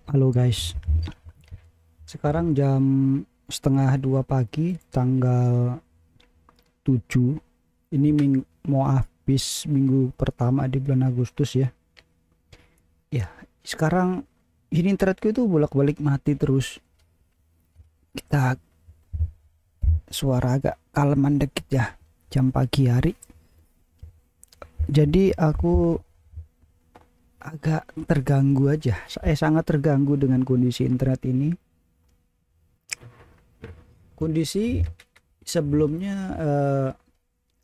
Halo guys, sekarang jam setengah 2 pagi tanggal 7. Ini mau habis minggu pertama di bulan Agustus ya. Ya, sekarang ini internetku itu bolak-balik mati terus. Kita suara agak kaleman dikit ya, jam pagi hari. Jadi aku agak terganggu aja. Saya sangat terganggu dengan kondisi internet ini. Kondisi sebelumnya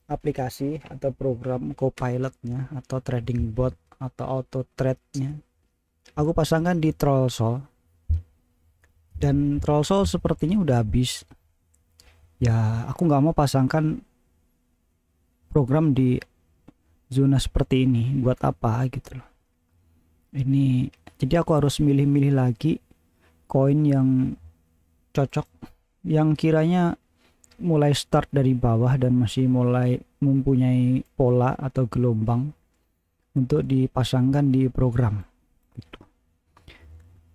aplikasi atau program Copilotnya atau trading bot atau auto trade-nya aku pasangkan di Trollsol, dan Trollsol sepertinya udah habis. Ya aku nggak mau pasangkan program di zona seperti ini, buat apa gitu loh. Ini jadi aku harus milih-milih lagi koin yang cocok, yang kiranya mulai start dari bawah dan masih mulai mempunyai pola atau gelombang untuk dipasangkan di program gitu.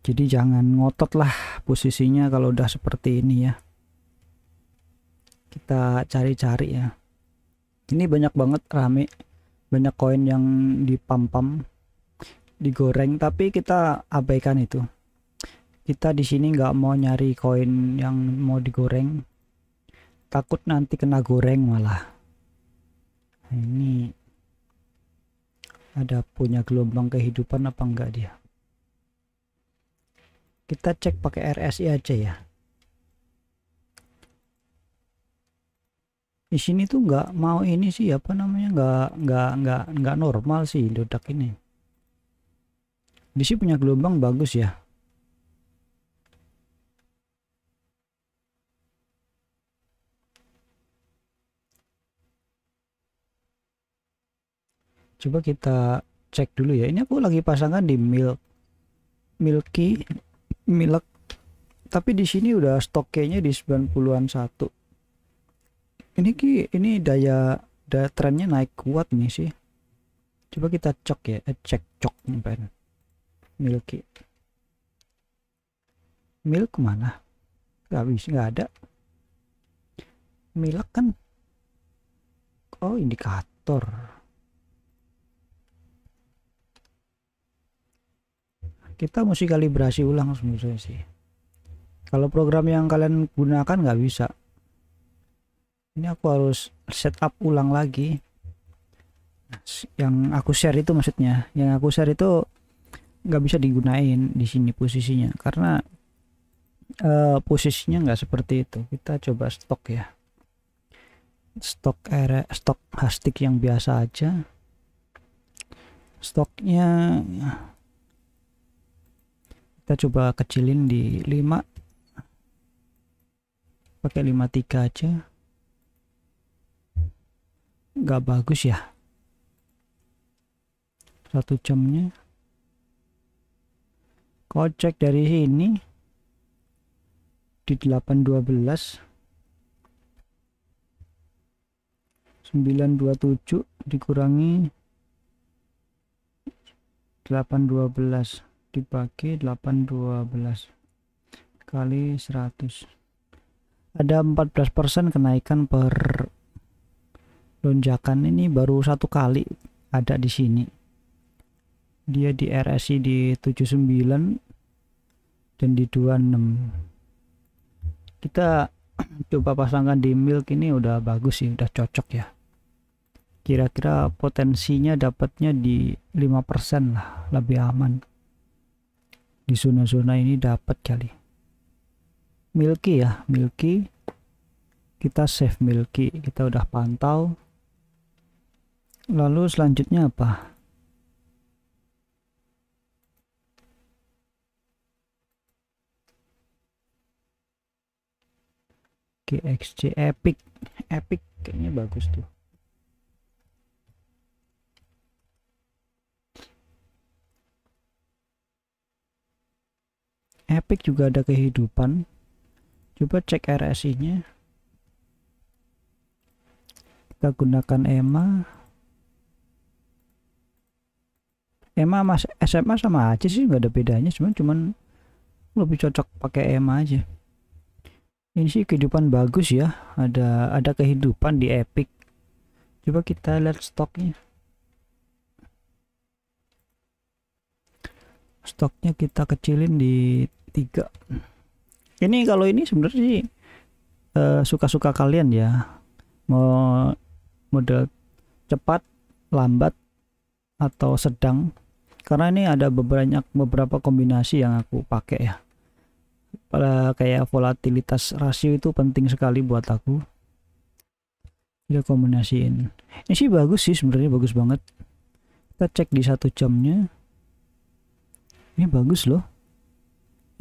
Jadi jangan ngotot lah posisinya kalau udah seperti ini ya. Kita cari-cari ya. Ini banyak banget rame, banyak koin yang dipam-pam, digoreng, tapi kita abaikan itu. Kita di sini nggak mau nyari koin yang mau digoreng, takut nanti kena goreng malah. Nah, ini ada punya gelombang kehidupan apa enggak dia. Kita cek pakai RSI aja ya. Di sini tuh nggak mau ini sih, apa namanya, nggak normal sih dodak ini. Di sini punya gelombang bagus ya. Coba kita cek dulu ya. Ini aku lagi pasangkan di Milky Milk, tapi di sini udah stoknya di 90-an satu. Ini daya trennya naik kuat nih sih. Coba kita cek ya, cek cok Milky Milk mana? Gak bisa, nggak ada. Milk kan, oh indikator. Kita mesti kalibrasi ulang sebenarnya sih. Kalau program yang kalian gunakan nggak bisa. Ini aku harus setup ulang lagi. Yang aku share itu maksudnya, yang aku share itu nggak bisa digunain di sini posisinya karena posisinya nggak seperti itu. Kita coba stok ya, stok hastik yang biasa aja. Stoknya kita coba kecilin di 5, pakai 53 aja. Nggak bagus ya 1 jamnya. Kalau cek dari sini di 812 927 dikurangi 812 dibagi 812 kali 100, ada 14% kenaikan per lonjakan. Ini baru 1 kali ada di sini. Dia di RSI di 79 dan di 26. Kita coba pasangkan di Milk, ini udah bagus sih, udah cocok ya. Kira-kira potensinya dapatnya di 5% lah, lebih aman. Di zona-zona ini dapat kali. Milky ya, Milky. Kita save Milky, kita udah pantau. Lalu selanjutnya apa? GXC Epic. Epic kayaknya bagus tuh. Epic juga ada kehidupan. Coba cek RSI-nya. Kita gunakan EMA mas SMA sama aja sih, nggak ada bedanya, cuman lebih cocok pakai EMA aja. Ini sih kehidupan bagus ya, ada kehidupan di Epic. Coba kita lihat stoknya. Stoknya kita kecilin di 3. Ini kalau ini sebenarnya sih suka-suka kalian ya, mau model cepat, lambat, atau sedang, karena ini ada beberapa kombinasi yang aku pakai ya. Kayak volatilitas rasio itu penting sekali buat aku. Kita kombinasiin. Ini sih bagus sih, sebenarnya bagus banget. Kita cek di 1 jamnya. Ini bagus loh.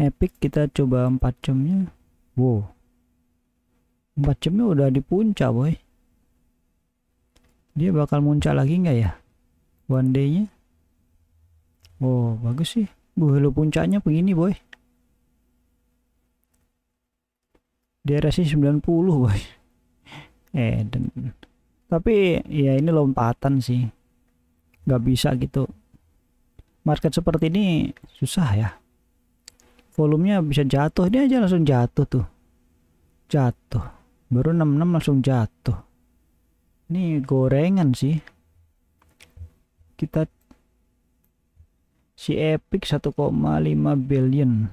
Epic kita coba 4 jamnya. Wow. 4 jamnya udah di puncak boy. Dia bakal muncul lagi nggak ya? One day-nya. Wow, bagus sih. Lo puncaknya begini boy. Di RSI 90 boy. Tapi ya ini lompatan sih. Nggak bisa gitu. Market seperti ini susah ya. Volumenya bisa jatuh. Dia aja langsung jatuh tuh. Jatuh. Baru 66 langsung jatuh. Ini gorengan sih. Kita si Epic 1,5 billion.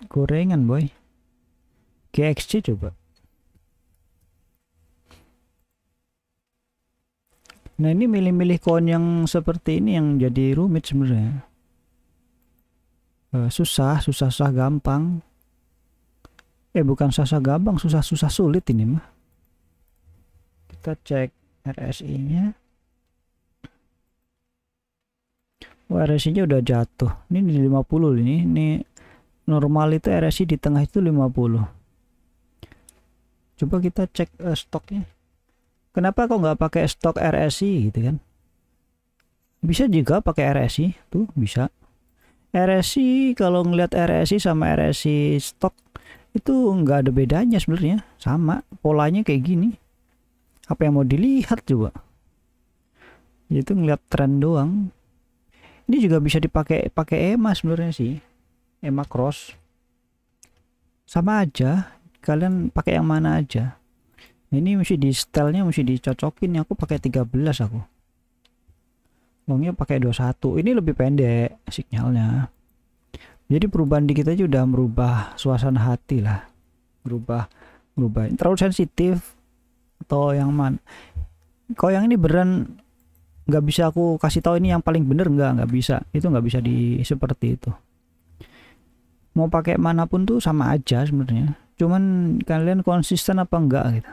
Gorengan boy. GXC coba. Nah ini milih-milih koin yang seperti ini yang jadi rumit sebenarnya. Susah gampang. Bukan susah gampang, susah sulit ini mah. Kita cek RSI nya. RSI nya udah jatuh. Ini di 50 ini normal itu RSI di tengah itu 50. Coba kita cek stoknya. Kenapa kok nggak pakai stok RSI gitu kan? Bisa juga pakai RSI tuh, bisa. RSI kalau ngelihat RSI sama RSI stok itu nggak ada bedanya sebenarnya, sama polanya kayak gini. Apa yang mau dilihat coba? Itu ngelihat tren doang. Ini juga bisa dipakai EMA sebenarnya sih, EMA cross. Sama aja, kalian pakai yang mana aja. Ini mesti di stylenya mesti dicocokin. Aku pakai 13 aku. Longnya pakai 21. Ini lebih pendek sinyalnya. Jadi perubahan dikit aja udah merubah suasana hati lah. Berubah. Terlalu sensitif atau yang mana? Kalau yang ini beneran nggak bisa aku kasih tahu ini yang paling bener, nggak bisa. Itu nggak bisa di seperti itu. Mau pakai manapun tuh sama aja sebenarnya. Cuman kalian konsisten apa enggak gitu.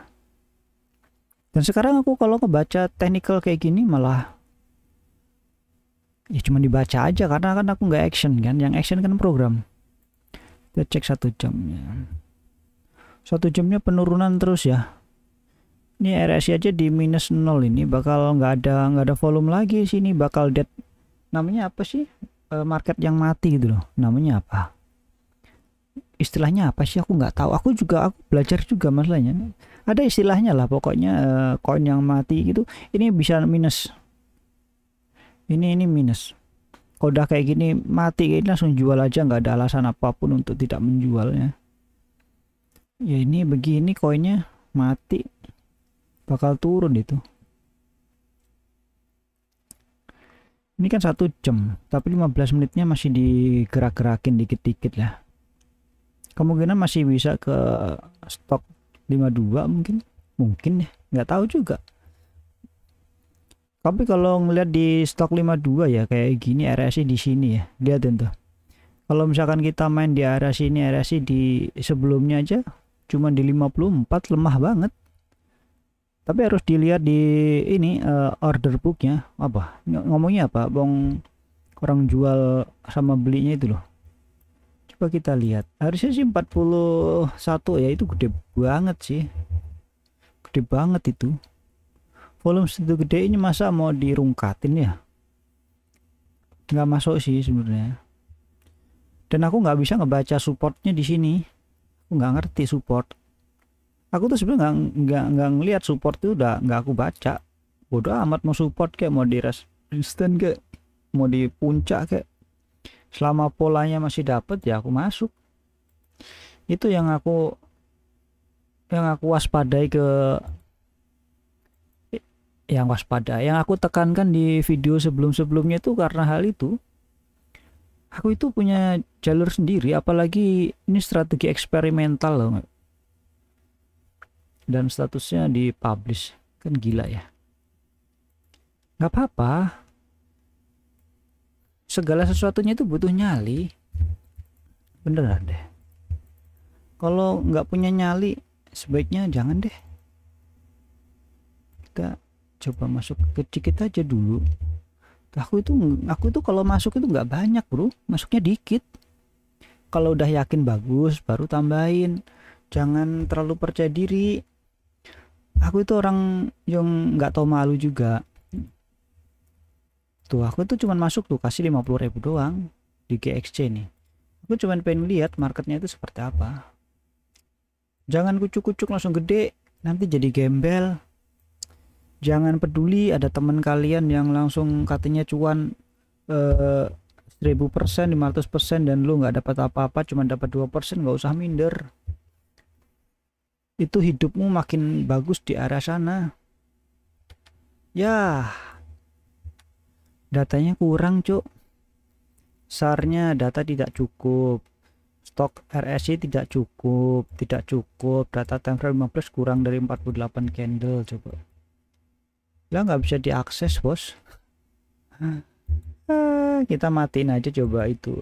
Dan sekarang aku kalau ngebaca technical kayak gini malah ya cuma dibaca aja, karena kan aku nggak action kan. Yang action kan program. Kita cek 1 jamnya. 1 jamnya penurunan terus ya. Ini RSI aja di minus 0, ini bakal nggak ada volume lagi sini, bakal dead. Namanya apa sih? Market yang mati gitu loh. Namanya apa? Istilahnya apa sih? Aku nggak tahu. Aku belajar juga masalahnya. Ada istilahnya lah pokoknya, koin yang mati gitu. Ini bisa minus. Ini minus. Kalau udah kayak gini mati kayak gini langsung jual aja, nggak ada alasan apapun untuk tidak menjualnya. Ya ini begini koinnya mati, bakal turun itu. Ini kan 1 jam, tapi 15 menitnya masih digerak-gerakin dikit-dikit lah. Kemungkinan masih bisa ke stok 52 mungkin ya, nggak tahu juga. Tapi kalau ngeliat di stok 52 ya kayak gini RSI di sini ya, lihatin tuh. Kalau misalkan kita main di RSI ini, RSI di sebelumnya aja cuma di 54, lemah banget. Tapi harus dilihat di ini order booknya apa, ngomongnya apa, bong orang jual sama belinya itu loh. Coba kita lihat, harusnya sih 41 ya, itu gede banget sih, gede banget itu. Volume segitu gede ini masa mau dirungkatin ya? Nggak masuk sih sebenarnya. Dan aku nggak bisa ngebaca supportnya di sini. Aku nggak ngerti support. Aku tuh sebenarnya nggak ngelihat support itu, udah nggak aku baca. Bodoh amat mau support kayak mau di resisten kayak. mau di puncak kayak, selama polanya masih dapat ya aku masuk. Itu yang aku waspadai yang waspada yang aku tekankan di video sebelum-sebelumnya itu karena hal itu. Aku itu punya jalur sendiri, apalagi ini strategi eksperimental loh, dan statusnya dipublish, kan gila ya. Nggak apa-apa, segala sesuatunya itu butuh nyali, beneran deh. Kalau nggak punya nyali sebaiknya jangan deh. Kita coba masuk ke dikit aja dulu. Aku itu kalau masuk itu nggak banyak bro, masuknya dikit. Kalau udah yakin bagus baru tambahin, jangan terlalu percaya diri. Aku itu orang yang nggak tahu malu juga. Tuh aku tuh cuman masuk tuh kasih 50.000 doang di GXC nih. Aku cuman pengen lihat marketnya itu seperti apa. Jangan kucuk-kucuk langsung gede, nanti jadi gembel. Jangan peduli ada teman kalian yang langsung katanya cuan 1000%, 500%, dan lu nggak dapat apa-apa, cuma dapat 2%, nggak usah minder. Itu hidupmu makin bagus di arah sana. Ya, datanya kurang cuk. SAR-nya data tidak cukup, stok RSI tidak cukup, data time frame 15 kurang dari 48 candle coba. Lah nggak bisa diakses bos. Kita matiin aja coba itu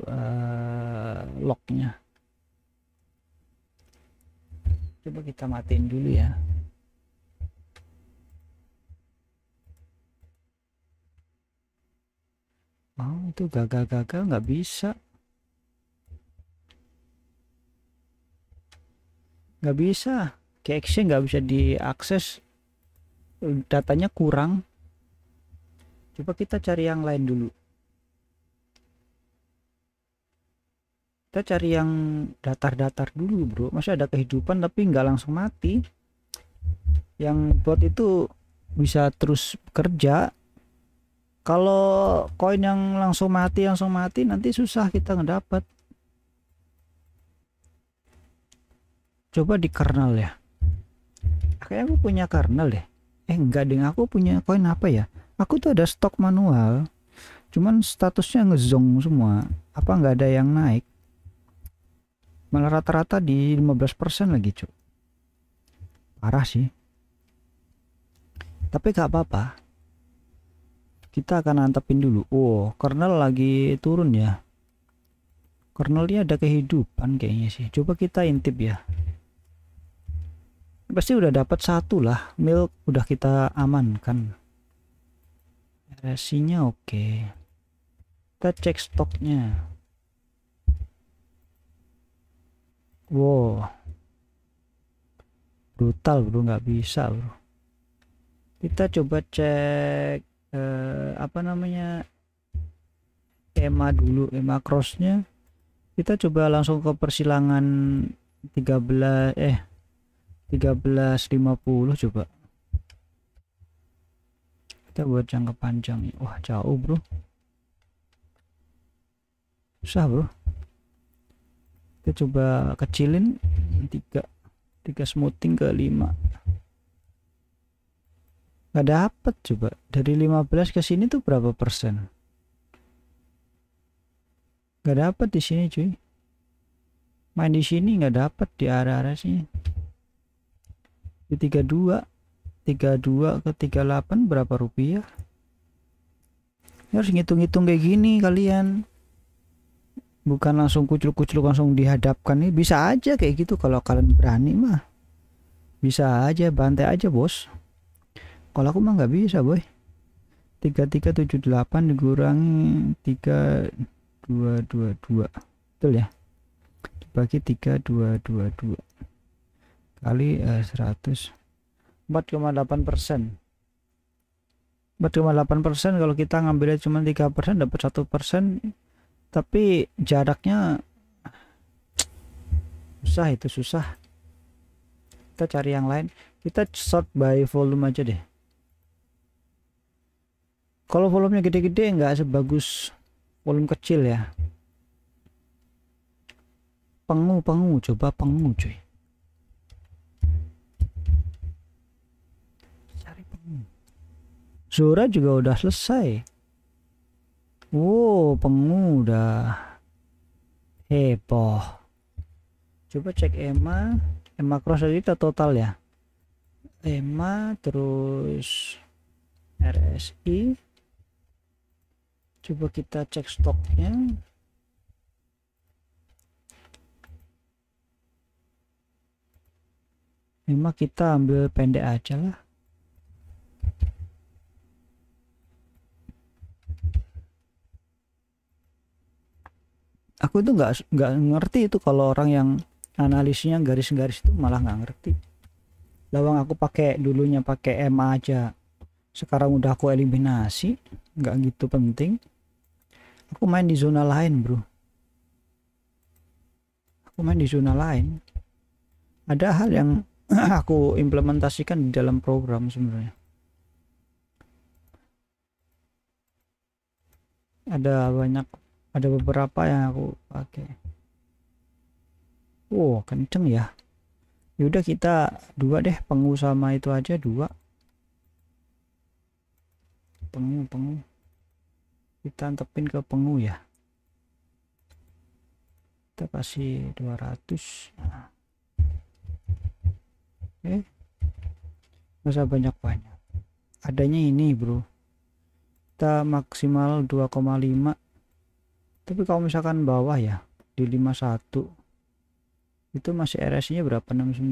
lognya. Coba kita matiin dulu ya. Oh itu gagal nggak bisa. Nggak bisa. KXC nggak bisa diakses. Datanya kurang. Coba kita cari yang lain dulu. Kita cari yang datar-datar dulu bro. Masih ada kehidupan tapi nggak langsung mati. Yang bot itu bisa terus kerja. Kalau koin yang langsung mati nanti susah kita ngedapat. Coba di kernel ya. Kayaknya aku punya kernel deh. Enggak deh, aku punya koin apa ya? Aku tuh ada stok manual, cuman statusnya ngezong semua. Apa nggak ada yang naik? Malah rata-rata di 15% lagi cuy. Parah sih. Tapi gak apa-apa. Kita akan antepin dulu. Oh, kernel lagi turun ya. Kernelnya ada kehidupan kayaknya sih. Coba kita intip ya. Pasti udah dapat satu lah. Milk udah kita amankan. RSI-nya oke. Kita cek stoknya. Wow, brutal bro, nggak bisa bro. Kita coba cek apa namanya, EMA dulu, EMA crossnya. Kita coba langsung ke persilangan 1350 coba. Kita buat jangka panjang. Wah jauh bro, susah bro. Kita coba kecilin 3 smoothing ke 5. Nggak dapet. Coba dari 15 ke sini tuh berapa persen? Nggak dapet di sini cuy. Main di sini nggak dapet di area-area sini. Di 32 ke 38 berapa rupiah? Ini harus ngitung-ngitung kayak gini kalian. Bukan langsung kucluk-kucluk langsung dihadapkan. Nih bisa aja kayak gitu kalau kalian berani mah. Bisa aja, bantai aja bos. Kalau aku mah nggak bisa boy. 3378 dikurangi 3222. Betul ya? Dibagi 3222 kali 100. 4,8%. 4,8% kalau kita ngambilnya cuma 3%, dapat 1%. Tapi jaraknya susah, itu susah. Kita cari yang lain. Kita sort by volume aja deh. Kalau volumenya gede-gede nggak sebagus volume kecil ya. Pengu coba pengu cuy, cari pengu. Zora juga udah selesai. Wow, pengu udah heboh. Coba cek Emma cross kita total ya. Emma terus RSI. Coba kita cek stoknya. Emma kita ambil pendek aja lah. Aku tuh nggak ngerti itu kalau orang yang analisnya garis-garis itu malah nggak ngerti. Lawang aku pakai dulunya pakai EMA aja, sekarang udah aku eliminasi, nggak gitu penting. Aku main di zona lain bro, aku main di zona lain. Ada hal yang aku implementasikan di dalam program sebenarnya. Ada beberapa yang aku pakai. Wow, kenceng ya. Yaudah kita dua deh, pengu sama itu aja dua. Pengu kita antepin ke pengu ya. Kita kasih 200. Oke. Masa banyak-banyak. Adanya ini bro. Kita maksimal 2,5. Tapi kalau misalkan bawah ya di 51 itu masih RS nya berapa, 69.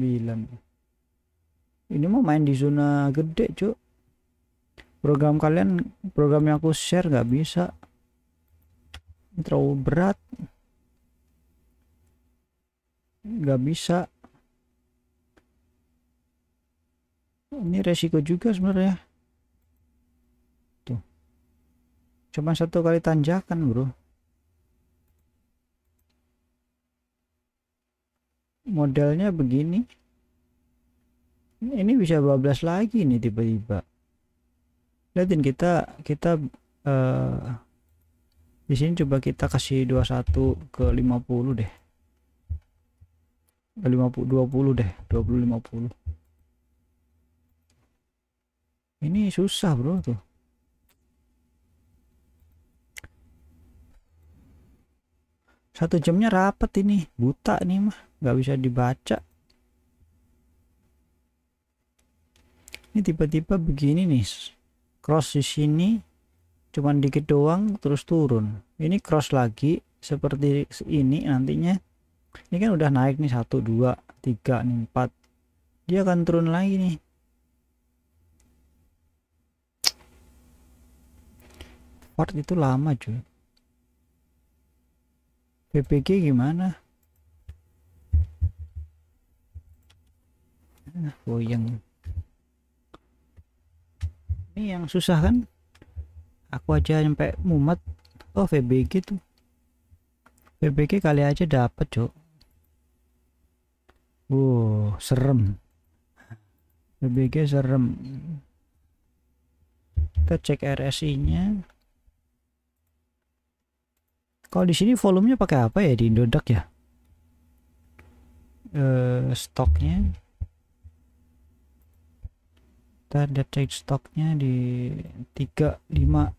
Ini mau main di zona gede cuk. Program yang aku share nggak bisa, ini terlalu berat, nggak bisa. Ini resiko juga sebenarnya tuh, cuma satu kali tanjakan bro. Modelnya begini, ini bisa 12 lagi nih tiba-tiba. Lihatin kita di sini coba kita kasih 21 ke 50 deh, 20 deh, 20 50. Ini susah bro tuh. Satu jamnya rapet ini, buta nih mah, nggak bisa dibaca. Ini tiba-tiba begini nih, cross di sini cuman dikit doang terus turun. Ini cross lagi seperti ini nantinya. Ini kan udah naik nih 1 2 3 nih 4. Dia akan turun lagi nih. Part itu lama cuy. PPG gimana? Goyang. Ini yang susah kan? Aku aja nyampe mumet. Oh VBG tuh. VBG kali aja dapet cok. Serem. VBG serem. Kita cek RSI nya. Kalau di sini volumenya pakai apa ya di Indodax ya? Stoknya. Kita lihat cek stoknya di 35.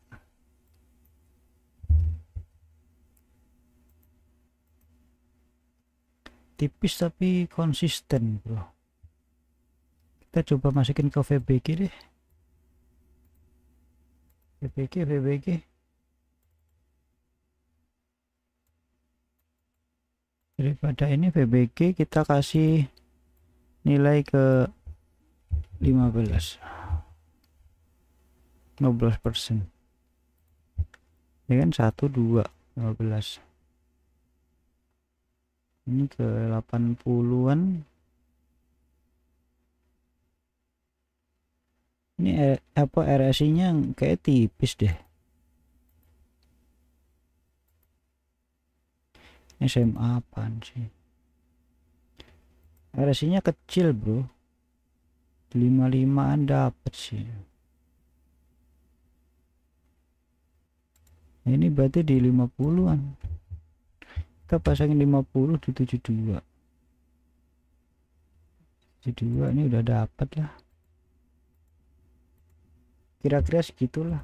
Tipis tapi konsisten bro. Kita coba masukin ke VBG deh. VBG. Daripada ini VBG kita kasih nilai ke 15% ya kan, 1 2 15. Ini ke 80-an. Ini apa RSI nya kayak tipis deh. SMA apaan sih, RSI nya kecil bro, 55an dapet sih. Nah, ini berarti di 50-an. Kita pasangin 50 di 72. 72 ini udah dapat lah. Kira-kira segitulah.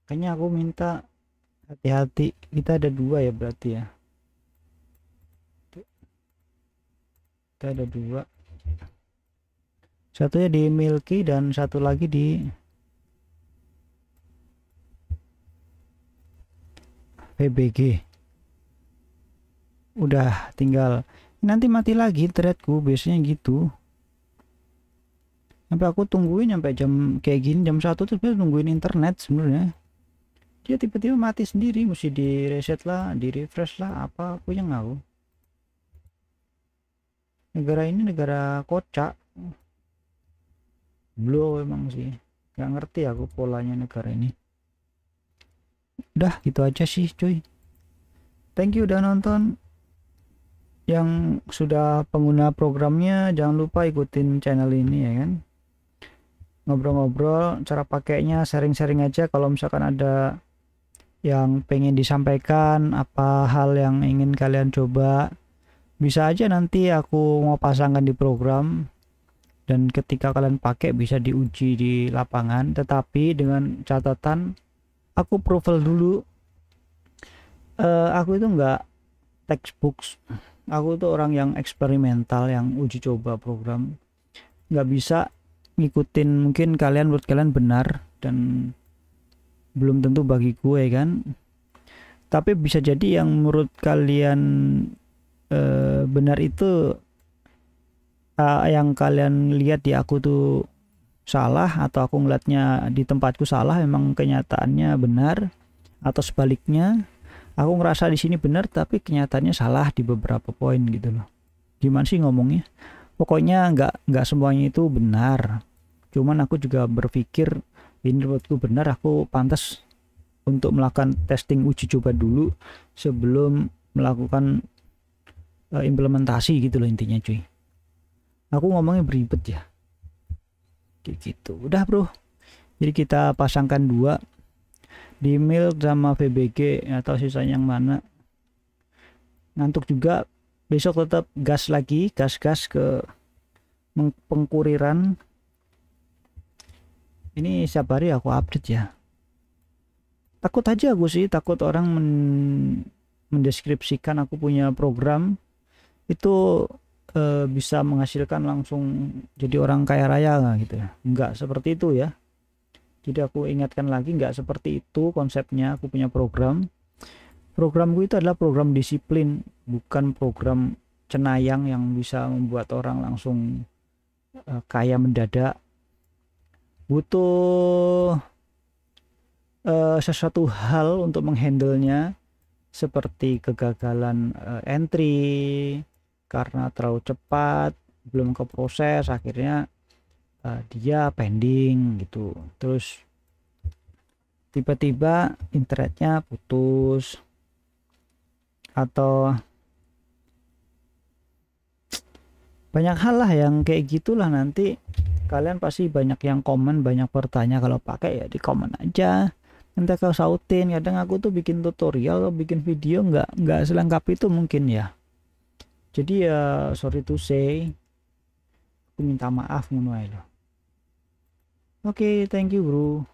Kayaknya aku minta hati-hati. Kita ada 2 ya berarti ya. Kita ada 2. Satunya di Milky dan satu lagi di VBG. Udah tinggal nanti mati lagi threadku, biasanya gitu. Sampai aku tungguin sampai jam kayak gini, jam 1 tuh nungguin internet sebenarnya. Dia tiba-tiba mati sendiri, mesti di reset lah, di refresh lah, apa aku yang tahu. Negara ini negara kocak. Blow emang sih, nggak ngerti aku polanya negara ini. Udah gitu aja sih cuy. Thank you udah nonton. Yang sudah pengguna programnya jangan lupa ikutin channel ini ya kan. Ngobrol-ngobrol cara pakainya, sharing-sharing aja kalau misalkan ada yang pengen disampaikan, apa hal yang ingin kalian coba, bisa aja nanti aku mau pasangkan di program. Dan ketika kalian pakai bisa diuji di lapangan, tetapi dengan catatan aku profile dulu. Aku itu enggak textbooks, aku tuh orang yang eksperimental, yang uji coba program. Nggak bisa ngikutin, mungkin kalian menurut kalian benar dan belum tentu bagi gue kan, tapi bisa jadi yang menurut kalian benar itu yang kalian lihat di aku tuh salah, atau aku ngeliatnya di tempatku salah, memang kenyataannya benar, atau sebaliknya aku ngerasa di sini benar tapi kenyataannya salah di beberapa poin gitu loh. Gimana sih ngomongnya, pokoknya nggak semuanya itu benar, cuman aku juga berpikir ini menurutku benar, aku pantas untuk melakukan testing uji coba dulu sebelum melakukan implementasi gitu loh intinya cuy. Aku ngomongnya beribet ya kayak gitu. Udah bro, jadi kita pasangkan 2 di Milk sama VBG, atau sisanya yang mana. Ngantuk juga, besok tetap gas lagi, gas ke pengkuriran. Ini setiap hari aku update ya. Takut aja aku sih, takut orang mendeskripsikan aku punya program itu bisa menghasilkan langsung jadi orang kaya raya gitu ya. Enggak seperti itu ya. Jadi aku ingatkan lagi, nggak seperti itu konsepnya. Aku punya programku itu adalah program disiplin, bukan program cenayang yang bisa membuat orang langsung kaya mendadak. Butuh sesuatu hal untuk menghandlenya, seperti kegagalan entry karena terlalu cepat, belum ke proses, akhirnya dia pending gitu. Terus tiba-tiba internetnya putus, atau banyak hal lah yang kayak gitulah. Nanti kalian pasti banyak yang komen, banyak bertanya. Kalau pakai ya di komen aja, nanti aku sautin. Kadang aku tuh bikin tutorial atau bikin video nggak selengkap itu mungkin ya. Jadi ya sorry to say, aku minta maaf ngono ae loh. Oke, thank you bro.